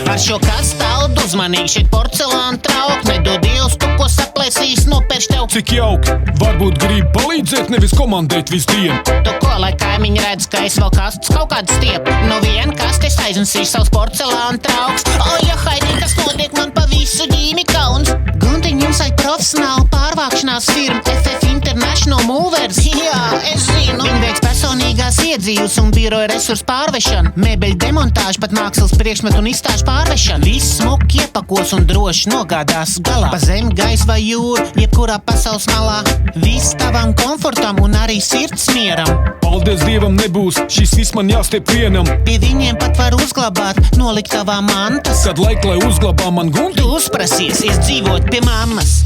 Par šo kastaudu uzmanīgi šeit porcelāna traukt. Nedod Dievs, tu ko saplēsīs, nopērš tev. Cik jauki, varbūt grib palīdzēt, nevis komandēt visu dienu. Tu ko, lai kaimiņi redz, ka es vēl kastas kaut kādu stiepu. No viena kastes aiznesīšu savus porcelāna trauks. O, ja Haidī, kas notiek man pa visu ģīmi kauns. Gundiņ, jums vajag profesionālu pārvākšanās firmu FF International Movers. Jā, es zinu. Viņi veiks personīgās iedzīves un biroja resursu pārvešanu. Mēbeļu demontāžu, pat mākslas priekšmetu un izstāžu pārvešanu. Viss smuki iepakos un droši nogādās galā. Pa zemi, gaisu vai jūru, jebkurā pasaules malā. Viss tavam komfortam un arī sirds mieram. Paldies Dievam nebūs, šis viss man jāstiep vienam. Pie viņiem pat var uzglabāt noliktavā mantas. Kad laik, lai uzglabā man gunti? Tu uzprasies, dzīvot pie mammas.